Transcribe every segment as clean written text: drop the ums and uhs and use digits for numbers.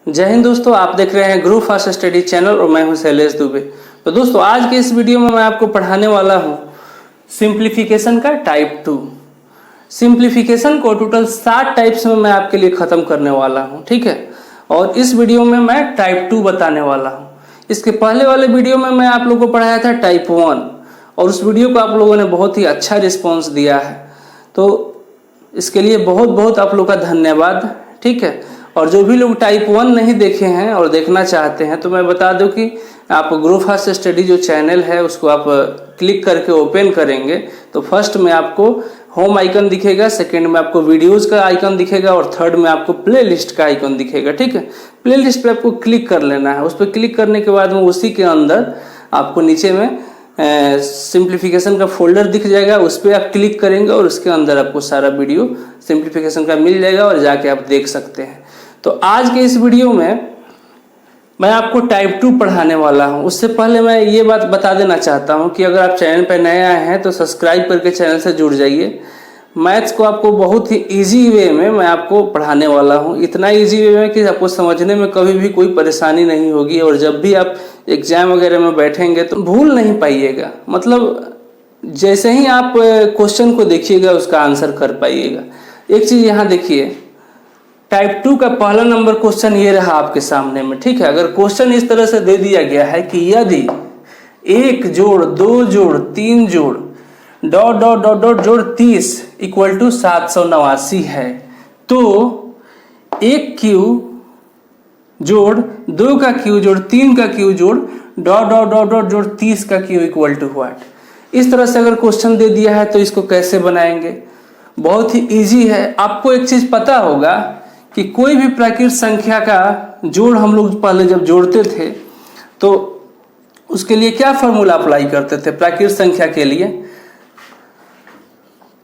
जय हिंद दोस्तों, आप देख रहे हैं गुरु फास्ट स्टडी चैनल और मैं हूं शैलेश दुबे। तो दोस्तों, आज के इस वीडियो में मैं आपको पढ़ाने वाला हूं सिंप्लीफिकेशन का टाइप 2। सिंप्लीफिकेशन को टोटल 7 टाइप्स में मैं आपके लिए ख़त्म करने वाला हूं, ठीक है। और इस वीडियो में मैं टाइप 2 बताने वाला हूं। इसके पहले वाले वीडियो में मैं आप लोगों को पढ़ाया था टाइप 1 और उस वीडियो को आप लोगों ने बहुत ही अच्छा रिस्पॉन्स दिया है, तो इसके लिए बहुत बहुत आप लोग का धन्यवाद, ठीक है। और जो भी लोग टाइप 1 नहीं देखे हैं और देखना चाहते हैं तो मैं बता दूं कि आप गुरु फास्ट स्टडी जो चैनल है उसको आप क्लिक करके ओपन करेंगे तो फर्स्ट में आपको होम आइकन दिखेगा, सेकंड में आपको वीडियोस का आइकन दिखेगा और थर्ड में आपको प्लेलिस्ट का आइकन दिखेगा, ठीक है। प्लेलिस्ट पे आपको क्लिक कर लेना है। उस पर क्लिक करने के बाद में उसी के अंदर आपको नीचे में सिंप्लीफिकेशन का फोल्डर दिख जाएगा, उस पर आप क्लिक करेंगे और उसके अंदर आपको सारा वीडियो सिंप्लीफिकेशन का मिल जाएगा और जाके आप देख सकते हैं। तो आज के इस वीडियो में मैं आपको टाइप 2 पढ़ाने वाला हूं। उससे पहले मैं ये बात बता देना चाहता हूं कि अगर आप चैनल पर नए आए हैं तो सब्सक्राइब करके चैनल से जुड़ जाइए। मैथ्स को आपको बहुत ही इजी वे में मैं आपको पढ़ाने वाला हूं, इतना इजी वे में कि आपको समझने में कभी भी कोई परेशानी नहीं होगी और जब भी आप एग्जाम वगैरह में बैठेंगे तो भूल नहीं पाइएगा। मतलब जैसे ही आप क्वेश्चन को देखिएगा उसका आंसर कर पाइएगा। एक चीज़ यहाँ देखिए, टाइप 2 का पहला नंबर क्वेश्चन ये रहा आपके सामने में, ठीक है। अगर क्वेश्चन इस तरह से दे दिया गया है कि यदि 1 जोड़ 2 जोड़ 3 जोड़ डॉट डॉट डॉट डॉट जोड़ 30 इक्वल टू 789 है, तो 1 क्यू जोड़ 2 का क्यू जोड़ 3 का क्यू जोड़ डॉट डॉट डॉट डॉट जोड़ 30 का क्यू इक्वल टू व्हाट। इस तरह से अगर क्वेश्चन दे दिया है तो इसको कैसे बनाएंगे? बहुत ही इजी है। आपको एक चीज पता होगा कि कोई भी प्राकृत संख्या का जोड़ हम लोग पहले जब जोड़ते थे तो उसके लिए क्या फॉर्मूला अप्लाई करते थे? प्राकृत संख्या के लिए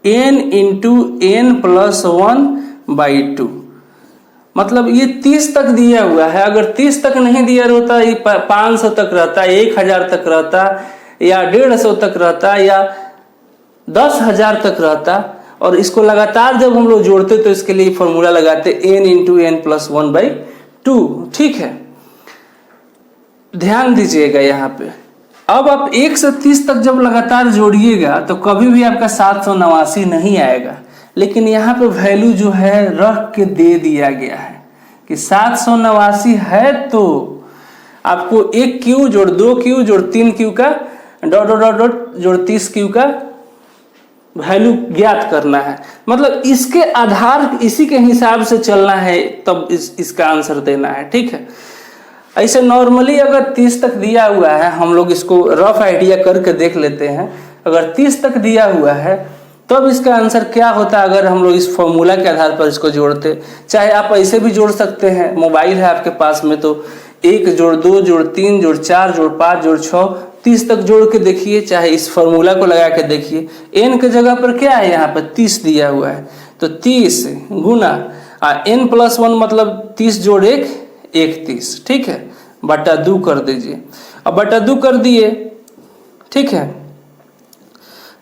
n इंटू एन प्लस 1/2। मतलब ये 30 तक दिया हुआ है, अगर 30 तक नहीं दिया रहता, ये 500 तक रहता, 1000 तक रहता या 150 तक रहता या 10,000 तक रहता, और इसको लगातार जब हम लोग जोड़ते तो इसके लिए फॉर्मूला लगाते n इंटू एन प्लस 1/2, ठीक है। ध्यान दीजिएगा यहाँ पे। अब आप 1 से 30 तक जब लगातार जोड़िएगा तो कभी भी आपका 789 नहीं आएगा, लेकिन यहाँ पे वैल्यू जो है रख के दे दिया गया है कि 789 है तो आपको 1 क्यू जोड़ 2 क्यू जोड़ 3 क्यू का डॉट डॉट डॉट डॉट जोड़ 30 क्यू का वैल्यू ज्ञात करना है। मतलब इसके आधार, इसी के हिसाब से चलना है, तब इसका आंसर देना है, ठीक है। ऐसे नॉर्मली अगर 30 तक दिया हुआ है, हम लोग इसको रफ आइडिया करके देख लेते हैं। अगर 30 तक दिया हुआ है तब इसका आंसर क्या होता है अगर हम लोग इस फॉर्मूला के आधार पर इसको जोड़ते। चाहे आप ऐसे भी जोड़ सकते हैं, मोबाइल है आपके पास में तो 1 जोड़ 2 जोड़ 3 जोड़ 4 जोड़ 5 जोड़ 6 30 तक जोड़ के देखिए, चाहे इस फॉर्मूला को लगा के देखिए। n के जगह पर क्या है, यहाँ पर 30 दिया हुआ है, तो 30 गुना n प्लस 1 मतलब 30 जोड़ 1 31, ठीक है, बटा 2 कर दीजिए। अब बटा 2 कर दिए, ठीक है।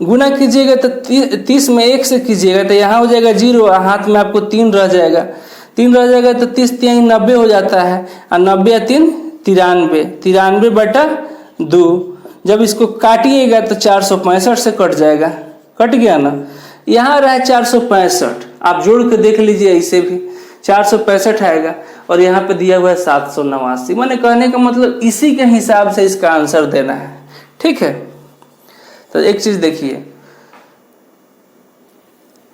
गुना कीजिएगा तो 30 में 1 से कीजिएगा तो यहाँ हो जाएगा 0, हाथ में आपको 3 रह जाएगा, 3 रह जाएगा तो 30 3 90 हो जाता है, और 90 या 3 93, 93 बटा 2। जब इसको काटिएगा तो 465 से कट जाएगा, कट गया ना। यहाँ रहा 465, आप जोड़ के देख लीजिए, ऐसे भी 465 आएगा और यहाँ पे दिया हुआ है 789। मैंने कहने का मतलब इसी के हिसाब से इसका आंसर देना है, ठीक है। तो एक चीज देखिए,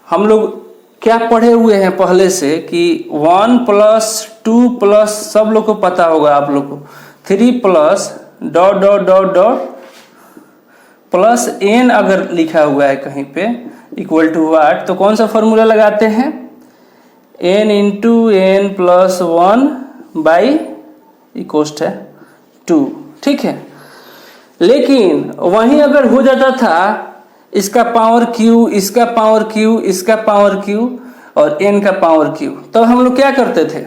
हम लोग क्या पढ़े हुए हैं पहले से कि 1 प्लस 2 प्लस, सब लोग को पता होगा आप लोग को, 3 plus dot dot dot dot plus n अगर लिखा हुआ है कहीं पे इक्वल टू व्हाट, तो कौन सा फॉर्मूला लगाते हैं? n इंटू एन प्लस 1/2, ठीक है। लेकिन वहीं अगर हो जाता था इसका पावर q, इसका पावर q, इसका पावर q और n का पावर q, तो हम लोग क्या करते थे?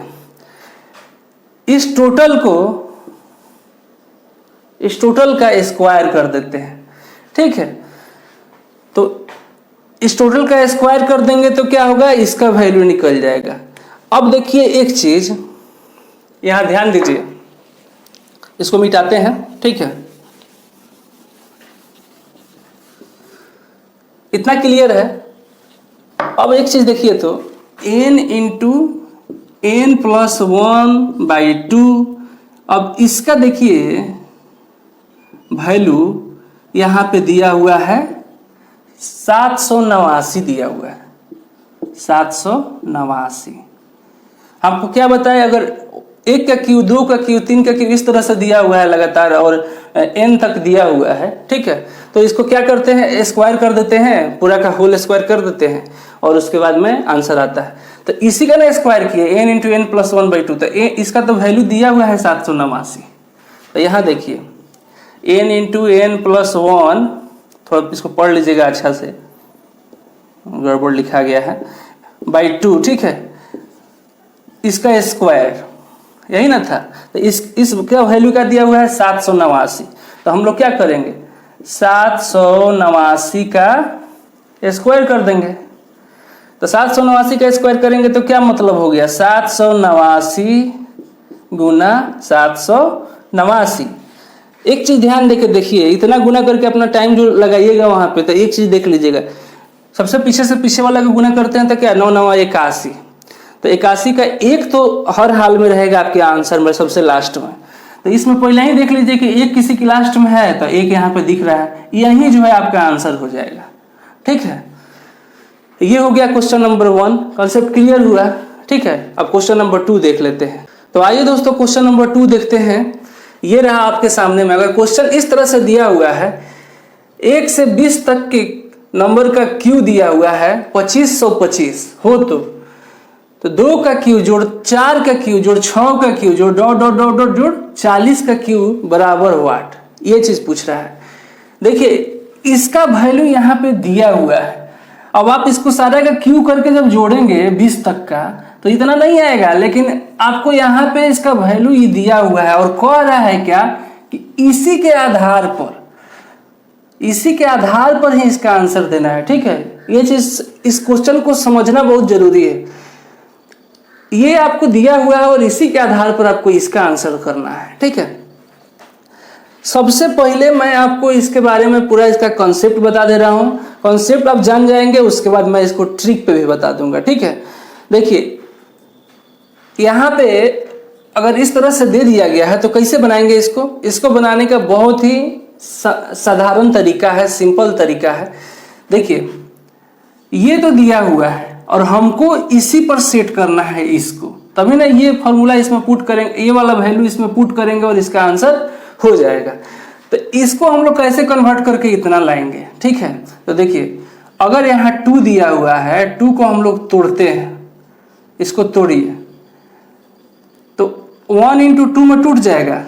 इस टोटल का स्क्वायर कर देते हैं, ठीक है। तो इस टोटल का स्क्वायर कर देंगे तो क्या होगा, इसका वैल्यू निकल जाएगा। अब देखिए एक चीज, यहाँ ध्यान दीजिए, इसको मिटाते हैं, ठीक है। इतना क्लियर है। अब एक चीज देखिए तो n इंटू एन प्लस 1/2। अब इसका देखिए वैल्यू यहाँ पे दिया हुआ है 789 दिया हुआ है, 789। हमको क्या बताए, अगर 1 का क्यू, 2 का क्यू, 3 का क्यू इस तरह से दिया हुआ है लगातार और n तक दिया हुआ है, ठीक है। तो इसको क्या करते हैं, स्क्वायर कर देते हैं, पूरा का होल स्क्वायर कर देते हैं और उसके बाद में आंसर आता है। तो इसी का ना स्क्वायर किए n इंटू एन प्लस 1/2। तो इसका तो वैल्यू दिया हुआ है 789। तो यहाँ देखिए n इंटू एन प्लस 1, थोड़ा इसको पढ़ लीजिएगा अच्छा से, गड़बड़ लिखा गया है, /2, ठीक है। इसका स्क्वायर यही ना था। तो इसका वैल्यू क्या दिया हुआ है 789। तो हम लोग क्या करेंगे, 789 का स्क्वायर कर देंगे। तो 789 का स्क्वायर करेंगे तो क्या मतलब हो गया, 789 गुना 789। एक चीज ध्यान देके देखिए, इतना गुना करके अपना टाइम जो लगाइएगा वहां पे, तो एक चीज देख लीजिएगा, सबसे पीछे से पीछे वाला का गुना करते हैं तो क्या, 9 9 81। तो 81 का एक तो हर हाल में रहेगा आपके आंसर में सबसे लास्ट में। तो इसमें पहले ही देख लीजिए कि एक किसी की लास्ट में है, तो एक यहाँ पे दिख रहा है, यही जो है आपका आंसर हो जाएगा, ठीक है। ये हो गया क्वेश्चन नंबर 1, कॉन्सेप्ट क्लियर हुआ, ठीक है। अब क्वेश्चन नंबर 2 देख लेते हैं। तो आइए दोस्तों क्वेश्चन नंबर 2 देखते हैं। ये रहा आपके सामने में। अगर क्वेश्चन इस तरह से दिया हुआ है, 1 से 20 तक के नंबर का क्यू दिया हुआ है 2525 हो, तो 2 का क्यू जोड़ 4 का क्यू जोड़ 6 का क्यू जोड़ डॉट डॉट डॉट डॉट जोड़ 40 का क्यू बराबर व्हाट, ये चीज पूछ रहा है। देखिए इसका वैल्यू यहाँ पे दिया हुआ है। अब आप इसको सारा का क्यू करके जब जोड़ेंगे 20 तक का, तो इतना नहीं आएगा, लेकिन आपको यहाँ पे इसका वैल्यू ये दिया हुआ है और कह रहा है क्या कि इसी के आधार पर ही इसका आंसर देना है, ठीक है। ये चीज, इस क्वेश्चन को समझना बहुत जरूरी है। ये आपको दिया हुआ है और इसी के आधार पर आपको इसका आंसर करना है, ठीक है। सबसे पहले मैं आपको इसके बारे में पूरा इसका कॉन्सेप्ट बता दे रहा हूं। कॉन्सेप्ट आप जान जाएंगे, उसके बाद मैं इसको ट्रिक पे भी बता दूंगा, ठीक है। देखिए यहाँ पे अगर इस तरह से दे दिया गया है तो कैसे बनाएंगे इसको बनाने का बहुत ही साधारण तरीका है, सिंपल तरीका है। देखिए ये तो दिया हुआ है और हमको इसी पर सेट करना है इसको, तभी ना ये फॉर्मूला इसमें पुट करेंगे, ये वाला वैल्यू इसमें पुट करेंगे और इसका आंसर हो जाएगा। तो इसको हम लोग कैसे कन्वर्ट करके इतना लाएंगे, ठीक है। तो देखिए अगर यहाँ 2 दिया हुआ है, 2 को हम लोग तोड़ते हैं, इसको तोड़िए तो 1 इंटू 2 में टूट जाएगा,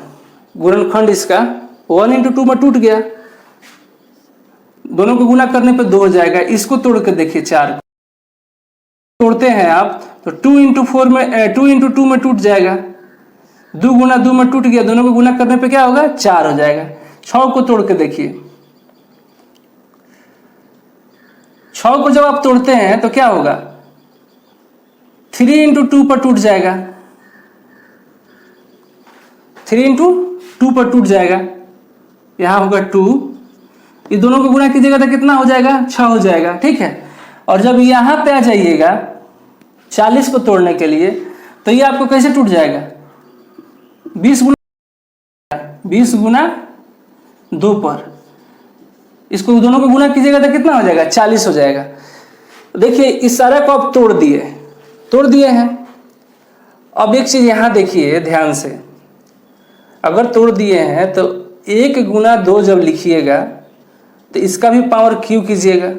गुणनखंड इसका 1 इंटू 2 में टूट गया, दोनों को गुना करने पे 2 हो जाएगा। इसको तोड़ के देखिए 4 तोड़ते हैं आप तो 2 इंटू 2 में टूट जाएगा, 2 गुना 2 में टूट गया, दोनों को गुना करने पे क्या होगा 4 हो जाएगा। 6 को तोड़ के देखिए, 6 को जब आप तोड़ते हैं तो क्या होगा 3 इंटू 2 पर टूट जाएगा, 3 इंटू 2 पर टूट जाएगा, यहां होगा 2, ये दोनों को गुना कीजिएगा तो कितना हो जाएगा 6 हो जाएगा, ठीक है। और जब यहां पे आ जाइएगा 40 को तोड़ने के लिए, तो ये आपको कैसे टूट जाएगा 20 गुना 2 पर, इसको दोनों को गुना कीजिएगा तो कितना हो जाएगा 40 हो जाएगा। देखिए इस सारा को आप तोड़ दिए हैं। अब एक चीज यहां देखिए ध्यान से, अगर तोड़ दिए हैं तो 1 गुना 2 जब लिखिएगा तो इसका भी पावर क्यू कीजिएगा,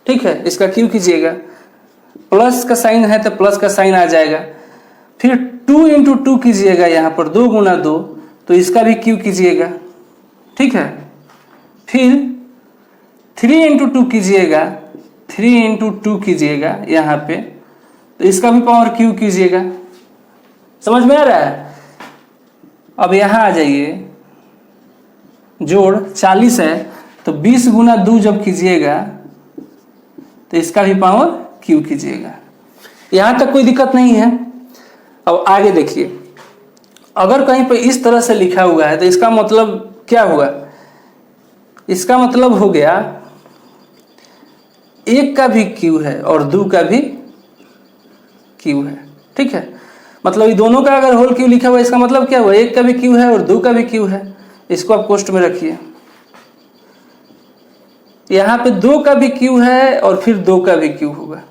ठीक है, इसका क्यू कीजिएगा, प्लस का साइन है तो प्लस का साइन आ जाएगा। फिर 2 इंटू 2 कीजिएगा, यहाँ पर 2 गुना 2, तो इसका भी क्यू कीजिएगा, ठीक है। फिर 3 इंटू 2 कीजिएगा, 3 इंटू 2 कीजिएगा यहाँ पे, तो इसका भी पावर क्यू कीजिएगा। समझ में आ रहा है। अब यहाँ आ जाइए, जोड़ 40 है तो 20 गुना 2 जब कीजिएगा तो इसका भी पावर क्यू कीजिएगा। यहां तक कोई दिक्कत नहीं है। अब आगे देखिए, अगर कहीं पे इस तरह से लिखा हुआ है तो इसका मतलब क्या हुआ, इसका मतलब हो गया 1 का भी क्यू है और 2 का भी क्यू है। ठीक है, मतलब ये दोनों का अगर होल क्यू लिखा हुआ है इसका मतलब क्या हुआ, 1 का भी क्यू है और 2 का भी क्यू है। इसको आप कोष्ठ में रखिए। यहाँ पे 2 का भी क्यू है और फिर 2 का भी क्यू होगा।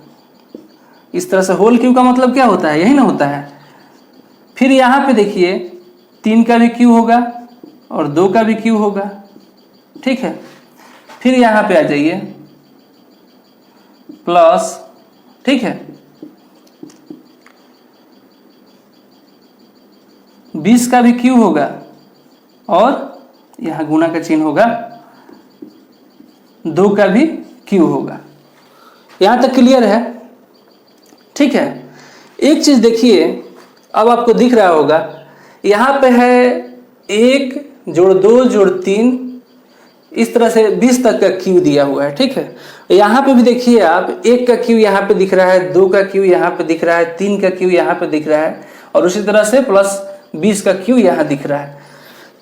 इस तरह से होल क्यू का मतलब क्या होता है, यही ना होता है। फिर यहाँ पे देखिए 3 का भी क्यू होगा और 2 का भी क्यू होगा। ठीक है, फिर यहाँ पे आ जाइए प्लस, ठीक है, 20 का भी क्यू होगा और यहाँ गुना का चिन्ह होगा, 2 का भी क्यू होगा। यहाँ तक क्लियर है। ठीक है, एक चीज देखिए, अब आपको दिख रहा होगा यहाँ पे है 1 जोड़ 2 जोड़ 3, इस तरह से 20 तक का क्यू दिया हुआ है। ठीक है, यहाँ पे भी देखिए आप 1 का क्यू यहाँ पे दिख रहा है, 2 का क्यू यहाँ पे दिख रहा है, 3 का क्यू यहाँ पे दिख रहा है और उसी तरह से प्लस 20 का क्यू यहाँ दिख रहा है।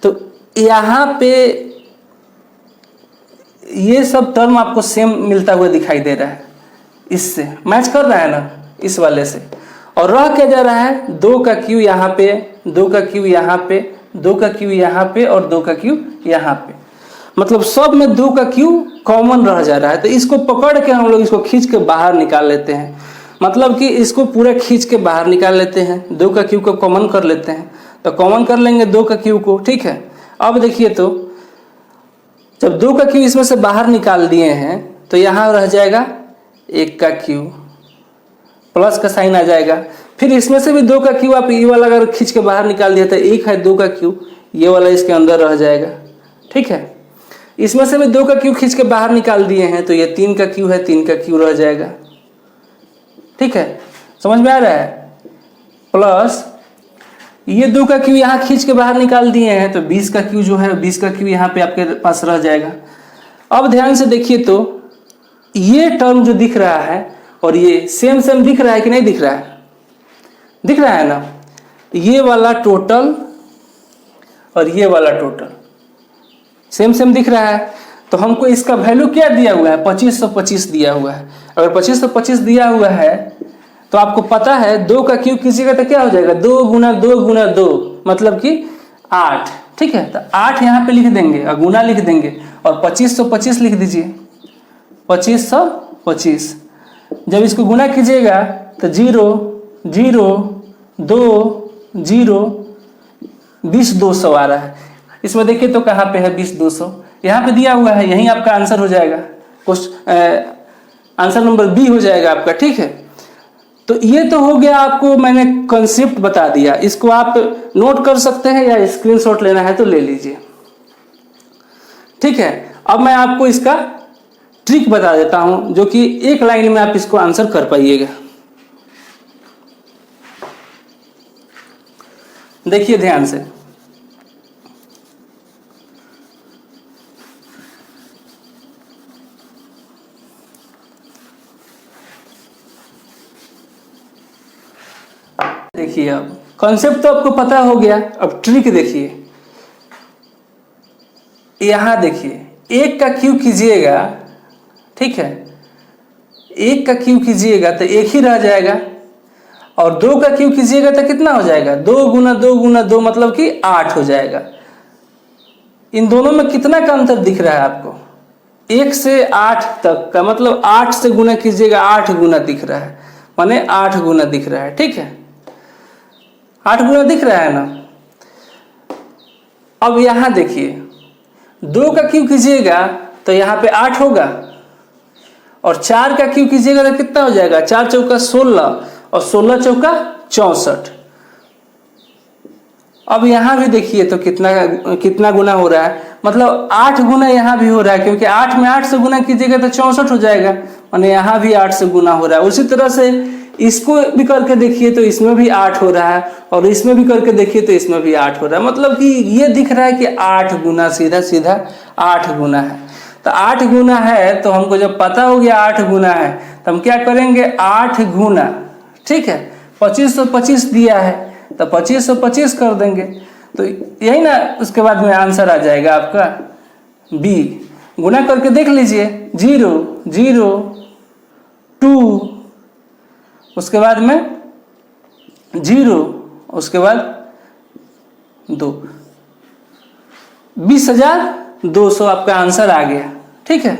तो यहाँ पे ये सब टर्म आपको सेम मिलता हुआ दिखाई दे रहा है, इससे मैच कर रहा है ना, इस वाले से। और रह क्या जा रहा है, 2 का क्यू यहाँ पे, 2 का क्यू यहाँ पे, 2 का क्यू यहाँ पे और 2 का क्यू यहाँ पे, मतलब सब में 2 का क्यू कॉमन रह जा रहा है। तो इसको पकड़ के हम लोग इसको खींच के बाहर निकाल लेते हैं, मतलब कि इसको पूरा खींच के बाहर निकाल लेते हैं, 2 का क्यू को कॉमन कर लेते हैं। तो कॉमन कर लेंगे 2 का क्यू को। ठीक है, अब देखिए तो जब 2 का क्यू इसमें से बाहर निकाल दिए हैं तो यहाँ रह जाएगा 1 का क्यू, प्लस का साइन आ जाएगा। फिर इसमें से भी 2 का क्यू आप ये वाला अगर खींच के बाहर निकाल दिया तो 1 है 2 का क्यू, ये वाला इसके अंदर रह जाएगा। ठीक है, इसमें से भी 2 का क्यू खींच के बाहर निकाल दिए हैं तो ये 3 का क्यू है, 3 का क्यू रह जाएगा। ठीक है, समझ में आ रहा है। प्लस ये 2 का क्यू यहाँ खींच के बाहर निकाल दिए हैं तो 20 का क्यू जो है, 20 का क्यू यहाँ पे आपके पास रह जाएगा। अब ध्यान से देखिए तो ये टर्म जो दिख रहा है और ये सेम सेम दिख रहा है कि नहीं दिख रहा है, दिख रहा है ना। ये वाला टोटल और ये वाला टोटल सेम सेम दिख रहा है। तो हमको इसका वैल्यू क्या दिया हुआ है, 2525 दिया हुआ है। अगर 2525 दिया हुआ है तो आपको पता है 2 का क्यूब कीजिएगा तो क्या हो जाएगा, 2 गुना 2 गुना 2 मतलब कि 8। ठीक है, तो 8 यहाँ पे लिख देंगे और गुना लिख देंगे और 2525 लिख दीजिए, 2525। जब इसको गुना कीजिएगा तो 0 0 2 0 20,200 आ रहा है। इसमें देखिए तो कहाँ पे है 20,200, यहाँ पे दिया हुआ है, यही आपका आंसर हो जाएगा। आंसर नंबर बी हो जाएगा आपका। ठीक है, तो ये तो हो गया, आपको मैंने कॉन्सेप्ट बता दिया। इसको आप नोट कर सकते हैं या स्क्रीनशॉट लेना है तो ले लीजिए। ठीक है, अब मैं आपको इसका ट्रिक बता देता हूं जो कि एक लाइन में आप इसको आंसर कर पाइएगा। देखिए ध्यान से, देखिए अब कॉन्सेप्ट तो आपको पता हो गया। अब ट्रिक देखिए, यहां देखिए 1 का क्यूब कीजिएगा, ठीक है, 1 का क्यूब कीजिएगा तो 1 ही रह जाएगा और 2 का क्यूब कीजिएगा तो कितना हो जाएगा, 2 गुना 2 गुना 2 मतलब कि 8 हो जाएगा। इन दोनों में कितना का अंतर दिख रहा है आपको, 1 से 8 तक का, मतलब 8 से गुना कीजिएगा 8 गुना दिख रहा है, माने 8 गुना दिख रहा है। ठीक है, 8 गुना दिख रहा है ना। अब यहां देखिए 2 का क्यूब कीजिएगा तो यहाँ पे 8 होगा और 4 का क्यूब कीजिएगा तो कितना हो जाएगा, 4 चौका 16 और 16 चौका 64। अब यहाँ भी देखिए तो कितना गुना हो रहा है, मतलब 8 गुना यहाँ भी हो रहा है, क्योंकि 8 में 8 से गुना कीजिएगा तो 64 हो जाएगा, माने यहाँ भी 8 से गुना हो रहा है। उसी तरह से इसको भी करके देखिए तो इसमें भी 8 हो रहा है और इसमें भी करके देखिए तो इसमें भी 8 हो रहा है, मतलब कि ये दिख रहा है कि 8 गुना, सीधा सीधा 8 गुना है। तो 8 गुना है तो हमको जब पता हो गया 8 गुना है तो हम क्या करेंगे, 8 गुना, ठीक है, 2525 दिया है तो 25 और 25 कर देंगे, तो यही ना उसके बाद में आंसर आ जाएगा आपका बी। गुना करके देख लीजिए, 0 0 2, उसके बाद में 0, उसके बाद 2, 20,200 आपका आंसर आ गया। ठीक है,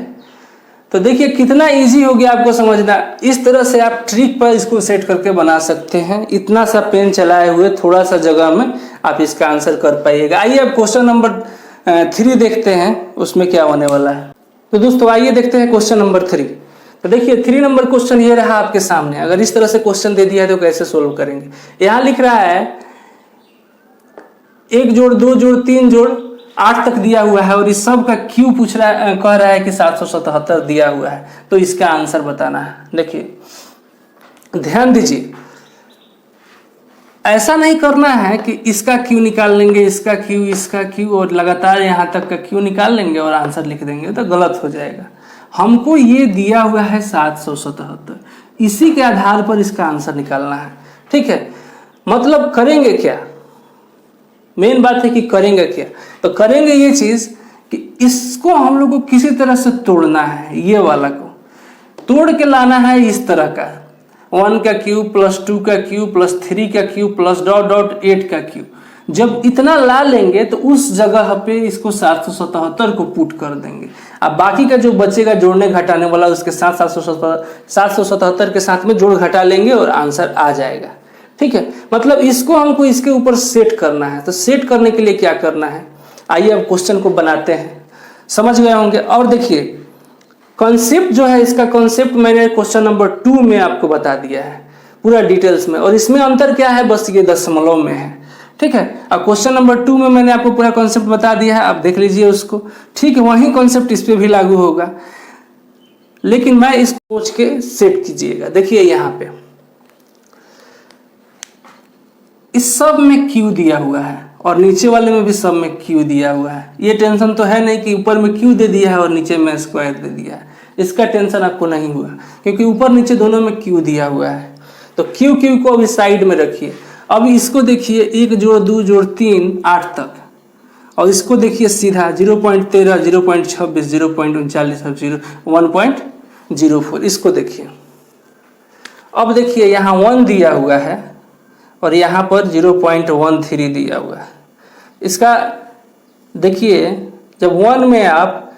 तो देखिए कितना इजी हो गया आपको समझना। इस तरह से आप ट्रिक पर इसको सेट करके बना सकते हैं। इतना सा पेन चलाए हुए थोड़ा सा जगह में आप इसका आंसर कर पाइएगा। आइए अब क्वेश्चन नंबर 3 देखते हैं, उसमें क्या होने वाला है। तो दोस्तों आइए देखते हैं क्वेश्चन नंबर 3। तो देखिए 3 नंबर क्वेश्चन ये रहा आपके सामने। अगर इस तरह से क्वेश्चन दे दिया है तो कैसे सोल्व करेंगे। यहाँ लिख रहा है 1 जोड़ 2 जोड़ 3 जोड़ 8 तक दिया हुआ है और इस सब का क्यू पूछ रहा है, कह रहा है कि 777 दिया हुआ है, तो इसका आंसर बताना है। देखिए ध्यान दीजिए, ऐसा नहीं करना है कि इसका क्यू निकाल लेंगे, इसका क्यू और लगातार यहाँ तक का क्यू निकाल लेंगे और आंसर लिख देंगे, तो गलत हो जाएगा। हमको ये दिया हुआ है 777, इसी के आधार पर इसका आंसर निकालना है। ठीक है, मतलब करेंगे क्या, मेन बात है कि करेंगे क्या। तो करेंगे ये चीज कि इसको हम लोग को किसी तरह से तोड़ना है, ये वाला को तोड़ के लाना है इस तरह का 1 का क्यूब प्लस 2 का क्यूब प्लस 3 का क्यूब प्लस डॉट डॉट 8 का क्यूब। जब इतना ला लेंगे तो उस जगह पे इसको 777 को पुट कर देंगे। अब बाकी का जो बचेगा जोड़ने घटाने वाला उसके साथ 777 के साथ में जोड़ घटा लेंगे और आंसर आ जाएगा। ठीक है, मतलब इसको हमको इसके ऊपर सेट करना है। तो सेट करने के लिए क्या करना है, आइए अब क्वेश्चन को बनाते हैं। समझ गए होंगे। और देखिए कॉन्सेप्ट जो है, इसका कॉन्सेप्ट मैंने क्वेश्चन नंबर 2 में आपको बता दिया है पूरा डिटेल्स में, और इसमें अंतर क्या है, बस ये दशमलव में है। ठीक है, अब क्वेश्चन नंबर 2 में मैंने आपको पूरा कॉन्सेप्ट बता दिया है, आप देख लीजिए उसको। ठीक है, वही कॉन्सेप्ट इस पे भी लागू होगा, लेकिन मैं इसको सोच के सेट कीजिएगा। देखिए यहाँ पे इस सब में क्यू दिया हुआ है और नीचे वाले में भी सब में क्यू दिया हुआ है। ये टेंशन तो है नहीं कि ऊपर में क्यू दे दिया है और नीचे में स्क्वायर दे दिया है, इसका टेंशन आपको नहीं हुआ, क्योंकि ऊपर नीचे दोनों में क्यू दिया हुआ है। तो क्यू को अभी साइड में रखिए। अब इसको देखिए 1 जोड़ 2 जोड़ 3 8 तक, और इसको देखिए सीधा 0.13 0.26 0.39 और 1.04। इसको देखिए, अब देखिए यहाँ 1 दिया हुआ है और यहाँ पर 0.13 दिया हुआ है। इसका देखिए जब 1 में आप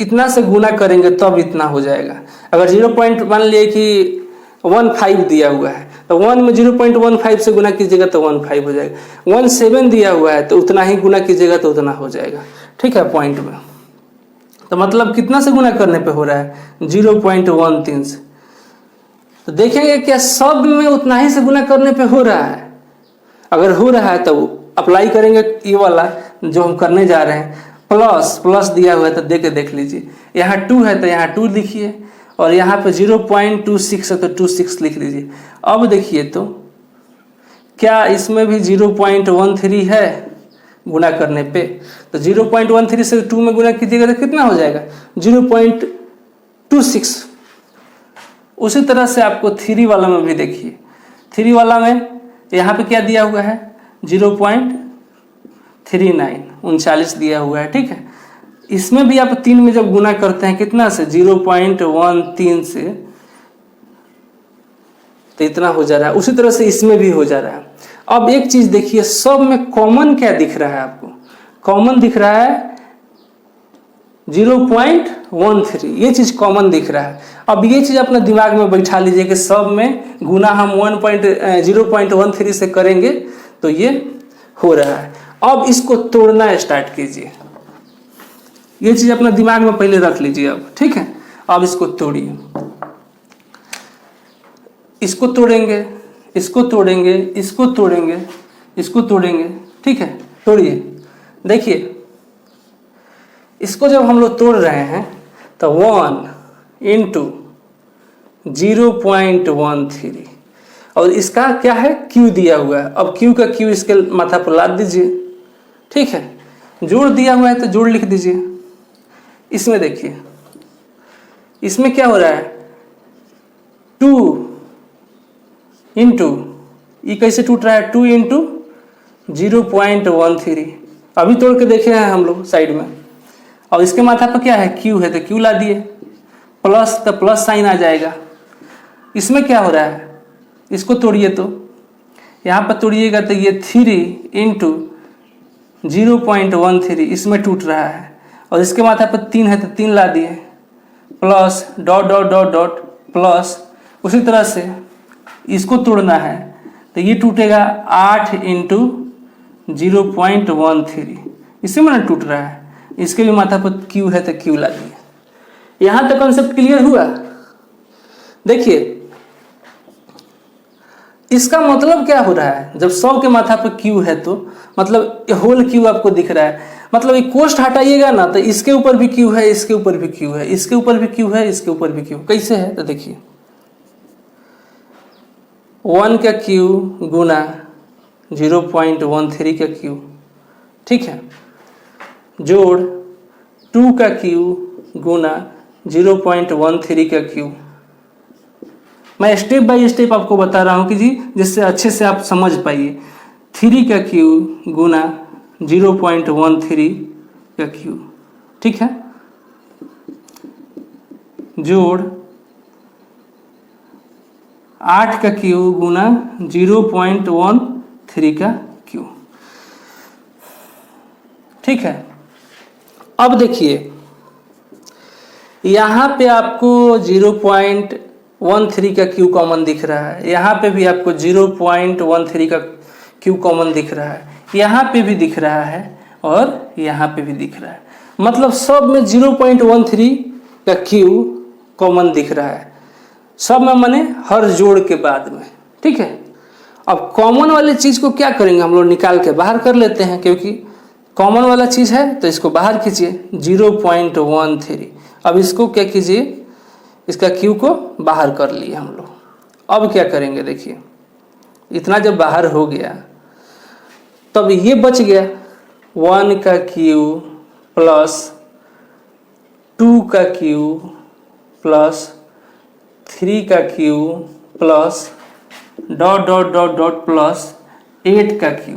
इतना से गुना करेंगे तब इतना हो जाएगा। अगर 0. मान लिए कि 15 दिया हुआ है तो 1 में 0.15 से गुना कीजिएगा तो 15 हो जाएगा। 17 दिया हुआ है तो उतना ही गुना कीजिएगा तो उतना हो जाएगा। ठीक है, पॉइंट में तो मतलब कितना से गुना करने पे हो रहा है, 0.13 से। तो देखेंगे क्या सब में उतना ही से गुना करने पे हो रहा है। अगर हो रहा है तो अप्लाई करेंगे ये वाला जो हम करने जा रहे हैं। प्लस दिया हुआ है तो देख लीजिए, यहाँ 2 है तो यहाँ 2 लिखिए, और यहाँ पे 0.26 है तो 26 लिख लीजिए। अब देखिए तो क्या इसमें भी 0.13 है गुना करने पे, तो 0.13 से 2 में गुना कीजिएगा तो कितना हो जाएगा, 0.26। उसी तरह से आपको 3 वाला में भी देखिए, 3 वाला में यहाँ पे क्या दिया हुआ है, 0.39 39 दिया हुआ है। ठीक है, इसमें भी आप 3 में जब गुना करते हैं कितना से, 0.13 से, तो इतना हो जा रहा है। उसी तरह से इसमें भी हो जा रहा है। अब एक चीज देखिए, सब में कॉमन क्या दिख रहा है आपको, कॉमन दिख रहा है 0.13, ये चीज कॉमन दिख रहा है। अब ये चीज अपने दिमाग में बैठा लीजिए कि सब में गुना हम 0.13 से करेंगे तो ये हो रहा है। अब इसको तोड़ना स्टार्ट कीजिए, ये चीज अपने दिमाग में पहले रख लीजिए। अब ठीक है, अब इसको तोड़िए, इसको तोड़ेंगे, इसको तोड़ेंगे, इसको तोड़ेंगे, इसको तोड़ेंगे। ठीक है, तोड़िए। देखिए इसको जब हम लोग तोड़ रहे हैं तो 1 × 0.13, और इसका क्या है, क्यू दिया हुआ है। अब क्यू का क्यू इसके माथा पर लाद दीजिए। ठीक है, जोड़ दिया हुआ है तो जोड़ लिख दीजिए। इसमें देखिए, इसमें क्या हो रहा है, 2 × ये कैसे टूट रहा है, 2 इंटू 0.13। अभी तोड़ के देखे हैं हम लोग साइड में। और इसके माथा पर क्या है, क्यू है, तो क्यू ला दिए, प्लस तो प्लस साइन आ जाएगा। इसमें क्या हो रहा है, इसको तोड़िए, तो यहाँ पर तोड़िएगा तो ये 3 इंटू 0.13 इसमें टूट रहा है। और इसके माथा पर 3 है तो 3 ला दिए, plus dot dot dot dot plus. उसी तरह से इसको तोड़ना है तो ये टूटेगा 8 इंटू 0.13, इसी में टूट रहा है। इसके भी माथा पर क्यू है तो क्यू ला दिए। यहाँ तक कॉन्सेप्ट क्लियर हुआ। देखिए इसका मतलब क्या हो रहा है, जब 100 के माथा पर क्यू है तो मतलब होल क्यू आपको दिख रहा है, मतलब ये कोष्ठ हटाइएगा ना तो इसके ऊपर भी क्यू है, इसके ऊपर भी क्यू है, इसके ऊपर भी क्यू है, इसके ऊपर भी क्यू। कैसे है तो देखिए 1 का क्यू गुना 0.13 का क्यू, ठीक है, जोड़ 2 का क्यू गुना 0.13 का क्यू। मैं स्टेप बाय स्टेप आपको बता रहा हूँ कि जी जिससे अच्छे से आप समझ पाइए। 3 का क्यू गुना 0.13 का क्यू, ठीक है, जोड़ 8 का क्यू गुना 0.13 का क्यू, ठीक है। अब देखिए यहाँ पे आपको 0.13 का क्यू कॉमन दिख रहा है, यहाँ पे भी आपको 0.13 का क्यू कॉमन दिख रहा है, यहाँ पे भी दिख रहा है और यहाँ पे भी दिख रहा है। मतलब सब में 0.13 का क्यू कॉमन दिख रहा है, सब में माने हर जोड़ के बाद में, ठीक है। अब कॉमन वाली चीज़ को क्या करेंगे हम लोग, निकाल के बाहर कर लेते हैं, क्योंकि कॉमन वाला चीज़ है तो इसको बाहर खींचिए 0.13। अब इसको क्या कीजिए, इसका क्यू को बाहर कर लिए हम लोग। अब क्या करेंगे, देखिए इतना जब बाहर हो गया तब ये बच गया 1 का क्यू प्लस 2 का क्यू प्लस 3 का Q plus dot dot dot dot plus 8 का क्यू।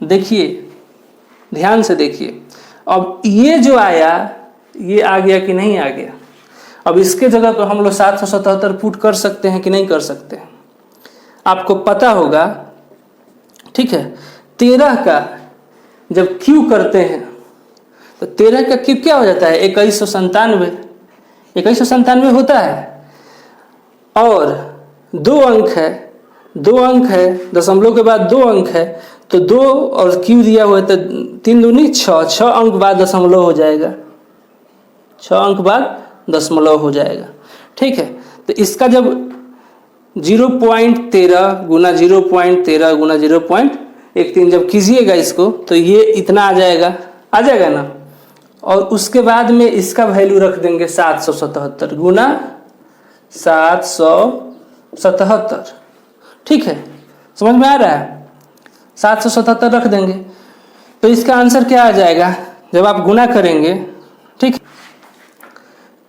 देखिए ध्यान से देखिए, अब ये जो आया ये आ गया कि नहीं आ गया। अब इसके जगह पर हम लोग 777 पुट कर सकते हैं कि नहीं कर सकते हैं, आपको पता होगा, ठीक है। 13 का जब क्यू करते हैं तो 13 का क्यू क्या हो जाता है, 2197। 2197 होता है और 2 अंक है, 2 अंक है, दशमलव के बाद 2 अंक है, तो 2 और क्यू दिया हुआ है तो 3 दूनी 6, 6 अंक बाद दशमलव हो जाएगा, 6 अंक बाद दशमलव हो जाएगा, ठीक है। तो इसका जब 0.13 गुना 0.13 गुना 0.13 जब कीजिएगा इसको तो ये इतना आ जाएगा ना। और उसके बाद में इसका वैल्यू रख देंगे 777 गुना 777, ठीक है, समझ में आ रहा है। 777 रख देंगे तो इसका आंसर क्या आ जाएगा, जब आप गुना करेंगे, ठीक,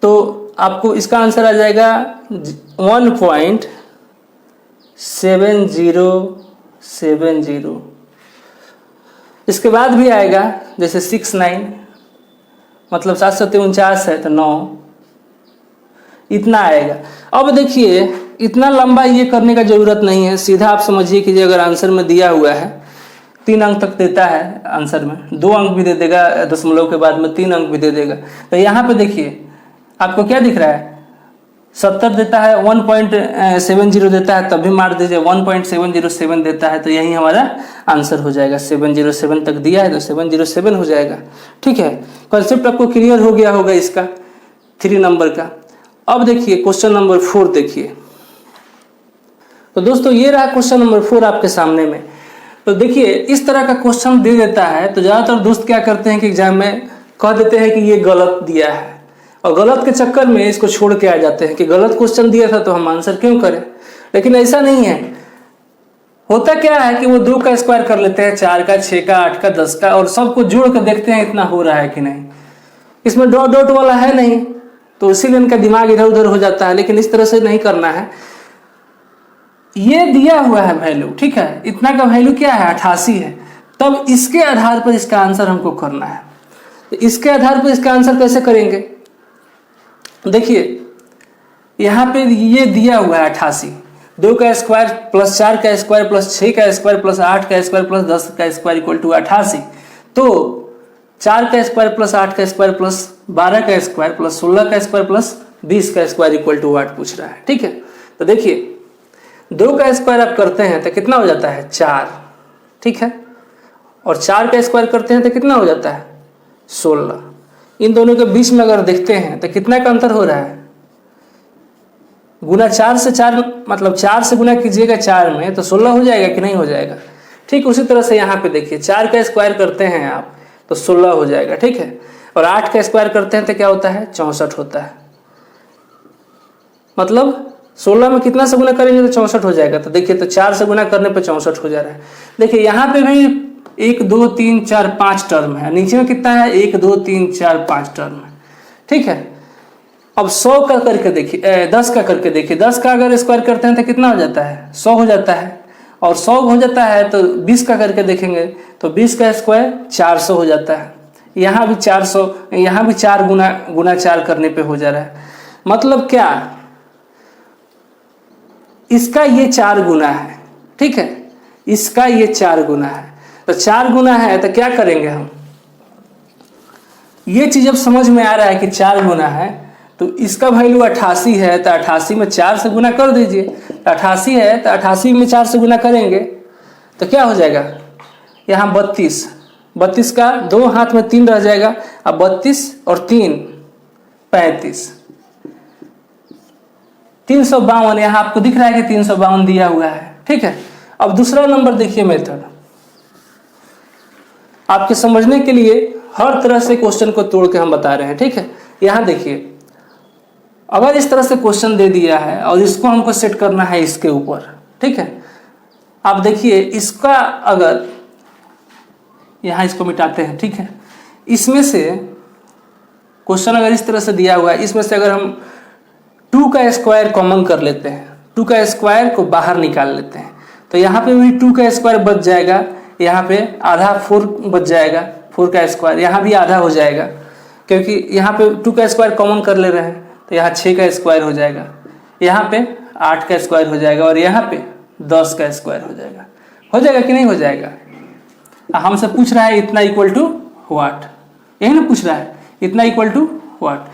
तो आपको इसका आंसर आ जाएगा 1.7070। इसके बाद भी आएगा जैसे 69, मतलब 749 है तो 9, इतना आएगा। अब देखिए इतना लंबा ये करने का ज़रूरत नहीं है, सीधा आप समझिए कि अगर आंसर में दिया हुआ है 3 अंक तक देता है आंसर में, 2 अंक भी दे देगा, दशमलव के बाद में 3 अंक भी दे देगा। तो यहाँ पे देखिए आपको क्या दिख रहा है, 70 देता है, 1.70 देता है, तब भी मार दीजिए, 1.707 देता है, तो यही हमारा आंसर हो जाएगा। 707 तक दिया है तो 707 हो जाएगा, ठीक है। कॉन्सेप्ट आपको क्लियर हो गया होगा इसका 3 नंबर का। अब देखिए क्वेश्चन नंबर 4 देखिए। तो दोस्तों ये रहा क्वेश्चन नंबर 4 आपके सामने में। तो देखिए इस तरह का क्वेश्चन दे देता है तो ज़्यादातर दोस्त क्या करते हैं कि एग्जाम में कह देते हैं कि ये गलत दिया है, और गलत के चक्कर में इसको छोड़ के आ जाते हैं कि गलत क्वेश्चन दिया था तो हम आंसर क्यों करें। लेकिन ऐसा नहीं है, होता क्या है कि वो 2 का स्क्वायर कर लेते हैं, 4 का, 6 का, 8 का, 10 का, और सबको जोड़ कर देखते हैं इतना हो रहा है कि नहीं। इसमें डॉट डॉट वाला है नहीं, तो इसीलिए इनका दिमाग इधर उधर हो जाता है। लेकिन इस तरह से नहीं करना है, ये दिया हुआ है वैल्यू, ठीक है, इतना का वैल्यू क्या है 88 है। तब इसके आधार पर इसका आंसर हमको करना है। तो इसके आधार पर इसका आंसर कैसे करेंगे, देखिए यहाँ पे ये दिया हुआ है 88, 2 का स्क्वायर प्लस 4 का स्क्वायर प्लस 6 का स्क्वायर प्लस 8 का स्क्वायर प्लस 10 का स्क्वायर इक्वल टू 88। तो 4 का स्क्वायर प्लस 8 का स्क्वायर प्लस 12 का स्क्वायर प्लस 16 का स्क्वायर प्लस 20 का स्क्वायर इक्वल टू 8 पूछ रहा है, ठीक है। तो देखिए 2 का स्क्वायर आप करते हैं तो कितना हो जाता है 4, ठीक है, और 4 का स्क्वायर करते हैं तो कितना हो जाता है 16। इन दोनों के बीच में अगर देखते हैं तो कितना का अंतर हो रहा है, गुना 4 से 4 मतलब 4 से गुना कीजिएगा 4 में तो 16 हो जाएगा कि नहीं हो जाएगा। ठीक उसी तरह से यहाँ पे देखिए 4 का स्क्वायर करते हैं आप तो 16 हो जाएगा, ठीक है, और 8 का स्क्वायर करते हैं तो क्या होता है 64 होता है। मतलब 16 में कितना से गुना करेंगे तो 64 हो जाएगा। तो देखिए तो 4 से गुना करने पे 64 हो जा रहा है। देखिए यहाँ पे भी 1 2 3 4 5 टर्म है, नीचे में कितना है 1 2 3 4 5 टर्म है, ठीक है। अब 100 का करके देखिए 10 का करके देखिए, 10 का अगर स्क्वायर करते हैं तो कितना हो जाता है 100 हो जाता है, और 100 हो जाता है तो 20 का करके देखेंगे तो 20 का स्क्वायर 400 हो जाता है। यहाँ भी 400, यहाँ भी 4 गुना 4 करने पे हो जा रहा है। मतलब क्या, इसका ये 4 गुना है, ठीक है, इसका ये 4 गुना है। तो 4 गुना है तो क्या करेंगे हम, ये चीज अब समझ में आ रहा है कि 4 गुना है तो इसका वैल्यू 88 है तो 88 में 4 से गुना कर दीजिए। तो 88 है तो 88 में 4 से गुना करेंगे तो क्या हो जाएगा, यहाँ 32 का 2 हाथ में 3 रह जाएगा। अब 32 और 3 35, 352 यहाँ आपको दिख रहा है कि 352 दिया हुआ है, ठीक है। अब दूसरा नंबर देखिए मेथड, आपके समझने के लिए हर तरह से क्वेश्चन को तोड़ के हम बता रहे हैं, ठीक है। यहाँ देखिए अगर इस तरह से क्वेश्चन दे दिया है और इसको हमको सेट करना है इसके ऊपर, ठीक है। आप देखिए इसका अगर यहाँ इसको मिटाते हैं, ठीक है, इसमें से क्वेश्चन अगर इस तरह से दिया हुआ है, इसमें से अगर हम 2 का स्क्वायर कॉमन कर लेते हैं, 2 का स्क्वायर को बाहर निकाल लेते हैं तो यहाँ पे भी 2 का स्क्वायर बच जाएगा, यहाँ पे आधा 4 बच जाएगा, 4 का स्क्वायर यहाँ भी आधा हो जाएगा क्योंकि यहाँ पे 2 का स्क्वायर कॉमन कर ले रहे हैं। तो यहाँ 6 का स्क्वायर हो जाएगा, यहाँ पे 8 का स्क्वायर हो जाएगा और यहाँ पे 10 का स्क्वायर हो जाएगा कि नहीं हो जाएगा। हमसे पूछ रहा है इतना इक्वल टू व्हाट, यही ना पूछ रहा है, इतना इक्वल टू व्हाट।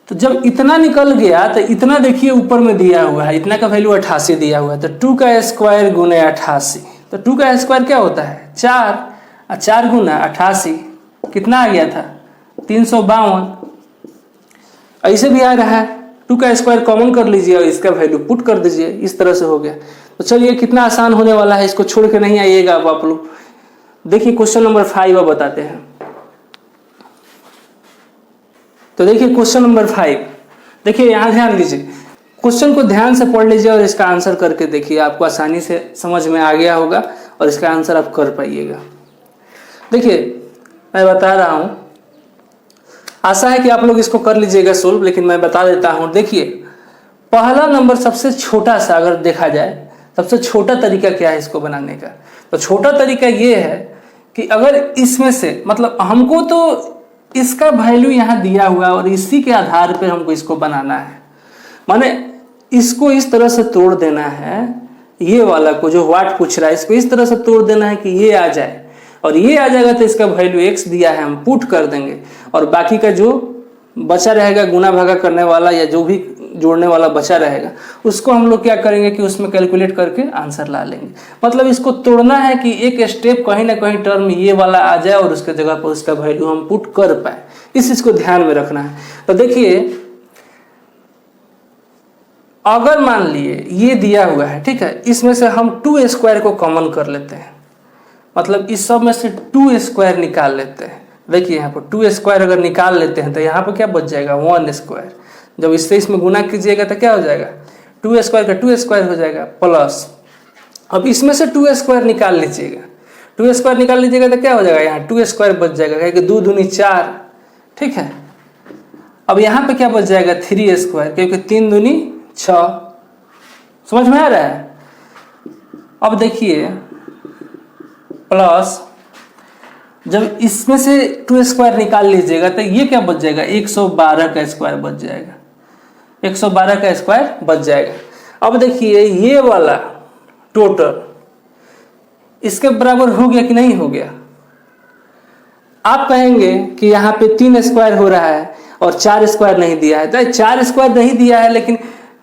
तो जब इतना निकल गया तो इतना देखिए ऊपर में दिया हुआ है, इतना का वैल्यू 88 दिया हुआ है। तो 2 का स्क्वायर गुने 88, तो 2 का स्क्वायर क्या होता है 4, और 4 गुना 88 कितना आ गया था 352। ऐसे भी आ रहा है, 2 का स्क्वायर कॉमन कर लीजिए और इसका वैल्यू पुट कर दीजिए, इस तरह से हो गया। तो चलिए कितना आसान होने वाला है, इसको छोड़ के नहीं आइएगा अब आप लोग। देखिए क्वेश्चन नंबर 5 अब बताते हैं। तो देखिए क्वेश्चन नंबर 5, देखिए यहाँ ध्यान दीजिए, क्वेश्चन को ध्यान से पढ़ लीजिए और इसका आंसर करके देखिए, आपको आसानी से समझ में आ गया होगा और इसका आंसर आप कर पाइएगा। देखिए मैं बता रहा हूँ, आशा है कि आप लोग इसको कर लीजिएगा सोल्व, लेकिन मैं बता देता हूँ। देखिए पहला नंबर सबसे छोटा सा अगर देखा जाए, सबसे छोटा तरीका क्या है इसको बनाने का, तो छोटा तरीका ये है कि अगर इसमें से मतलब हमको तो इसका वैल्यू यहाँ दिया हुआ और इसी के आधार पर हमको इसको बनाना है, माने इसको इस तरह से तोड़ देना है, ये वाला को जो व्हाट पूछ रहा है इसको इस तरह से तोड़ देना है कि ये आ जाए, और ये आ जाएगा तो इसका वैल्यू x दिया है हम पुट कर देंगे, और बाकी का जो बचा रहेगा गुना भागा करने वाला या जो भी जोड़ने वाला बचा रहेगा उसको हम लोग क्या करेंगे कि उसमें कैलकुलेट करके आंसर ला लेंगे। मतलब इसको तोड़ना है कि एक स्टेप कहीं ना कहीं टर्म ये वाला आ जाए और उसके जगह पर उसका वैल्यू हम पुट कर पाए, इस चीज को ध्यान में रखना है। तो देखिए अगर मान लिए ये दिया हुआ है, ठीक है, इसमें से हम 2 स्क्वायर को कॉमन कर लेते हैं, मतलब इस सब में से 2 स्क्वायर निकाल लेते हैं। देखिए यहाँ पर 2 स्क्वायर अगर निकाल लेते हैं तो यहाँ पर क्या बच जाएगा 1 स्क्वायर। जब इससे इसमें गुना कीजिएगा तो क्या हो जाएगा 2 स्क्वायर का 2 स्क्वायर हो जाएगा प्लस, अब इसमें से 2 स्क्वायर निकाल लीजिएगा, 2 स्क्वायर निकाल लीजिएगा तो क्या हो जाएगा यहाँ 2 स्क्वायर बच जाएगा, क्योंकि 2 दूनी 4, ठीक है। अब यहाँ पे क्या बच जाएगा 3 स्क्वायर, क्योंकि 3 दूनी 6, समझ में आ रहा है? अब देखिए प्लस, जब इसमें से 2 स्क्वायर निकाल लीजिएगा तो ये क्या बच जाएगा, 112 का स्क्वायर बच जाएगा, 112 का स्क्वायर बच जाएगा। अब देखिए ये वाला टोटल इसके बराबर हो गया कि नहीं हो गया? आप कहेंगे कि यहाँ पे 3 स्क्वायर हो रहा है और 4 स्क्वायर नहीं दिया है। तो 4 स्क्वायर नहीं दिया है, लेकिन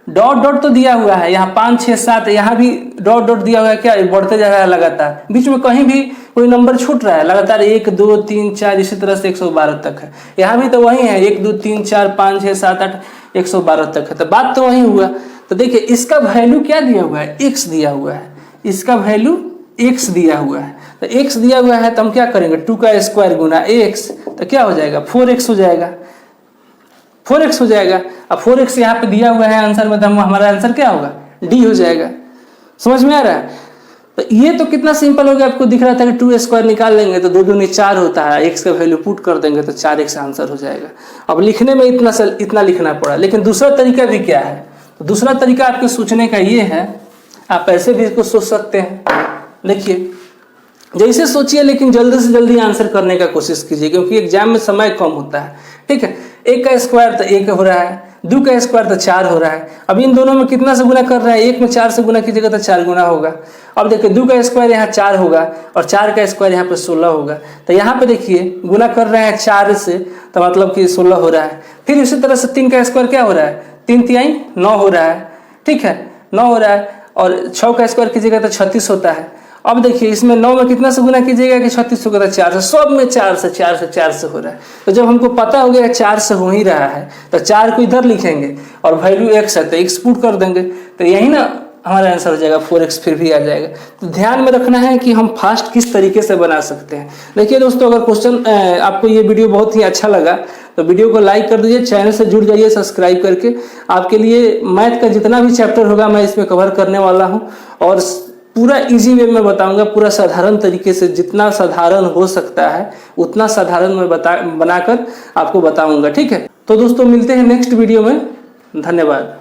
डॉट डॉट तो दिया हुआ है, यहाँ 5 6 7 यहाँ भी डॉट डॉट दिया हुआ है। क्या बढ़ते जा रहा है लगातार, बीच में कहीं भी कोई नंबर छूट रहा है? लगातार 1 2 3 4 इसी तरह से 112 तक है। यहाँ भी तो वही है, 1 2 3 4 5 6 7 8 112 तक है। तो बात तो वही हुआ। तो देखिए इसका वैल्यू क्या दिया हुआ है, x दिया हुआ है, इसका वैल्यू x दिया हुआ है। तो x दिया हुआ है तो हम क्या करेंगे, 2 का स्क्वायर गुना x, तो क्या हो जाएगा 4x हो जाएगा, 4x हो जाएगा। अब 4x यहाँ पे दिया हुआ है आंसर में, तो हमारा आंसर क्या होगा, d हो जाएगा। समझ में आ रहा है? तो ये तो कितना सिंपल हो गया, आपको दिख रहा था कि 2 स्क्वायर निकाल लेंगे तो 2 दूनी 4 होता है, x का वैल्यू पुट कर देंगे तो 4x आंसर हो जाएगा। अब लिखने में इतना लिखना पड़ा, लेकिन दूसरा तरीका भी क्या है? तो दूसरा तरीका आपके सोचने का ये है, आप ऐसे भी इसको सोच सकते हैं। देखिए जैसे सोचिए, लेकिन जल्दी से जल्दी आंसर करने का कोशिश कीजिए, क्योंकि एग्जाम में समय कम होता है। ठीक है, 1 का स्क्वायर तो 1 हो रहा है, 2 का स्क्वायर तो 4 हो रहा है। अब इन दोनों में कितना से गुना कर रहे हैं, 1 में 4 से गुना कीजिएगा तो 4 गुना होगा। अब देखिए 2 का स्क्वायर यहाँ 4 होगा और 4 का स्क्वायर यहाँ पे 16 होगा। तो यहाँ पे देखिए गुना कर रहे हैं 4 से, तो मतलब कि 16 हो रहा है। फिर इसी तरह से 3 का स्क्वायर क्या हो रहा है, 3 3 9 हो रहा है। ठीक है, 9 हो रहा है, और 6 का स्क्वायर कीजिएगा तो 36 होता है। अब देखिए इसमें 9 में कितना से गुना कीजिएगा कि 36 होगा, तो 4 से, सब में 4 से हो रहा है। तो जब हमको पता हो गया 4 से हो ही रहा है, तो 4 को इधर लिखेंगे और वैल्यू x है तो x पुट कर देंगे, तो यही ना हमारा आंसर हो जाएगा, 4x फिर भी आ जाएगा। तो ध्यान में रखना है कि हम फास्ट किस तरीके से बना सकते हैं। देखिए दोस्तों, अगर क्वेश्चन आपको ये वीडियो बहुत ही अच्छा लगा तो वीडियो को लाइक कर दीजिए, चैनल से जुड़ जाइए सब्सक्राइब करके। आपके लिए मैथ का जितना भी चैप्टर होगा मैं इसमें कवर करने वाला हूँ, और पूरा इजी वे में बताऊंगा, पूरा साधारण तरीके से, जितना साधारण हो सकता है उतना साधारण मैं बनाकर आपको बताऊंगा। ठीक है, तो दोस्तों मिलते हैं नेक्स्ट वीडियो में। धन्यवाद।